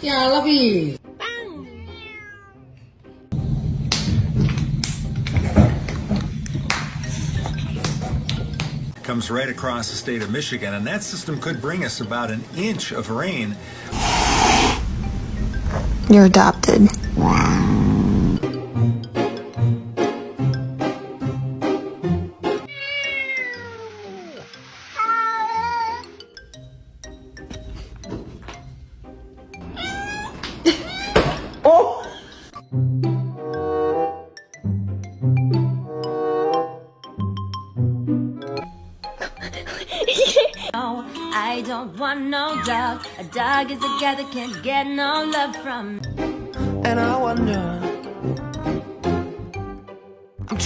Ya lebih. Comes right across the state of Michigan, and that system could bring us about an inch of rain. You're adopted. No, I don't want no dog. A dog is a guy that can't get no love from. And I wonder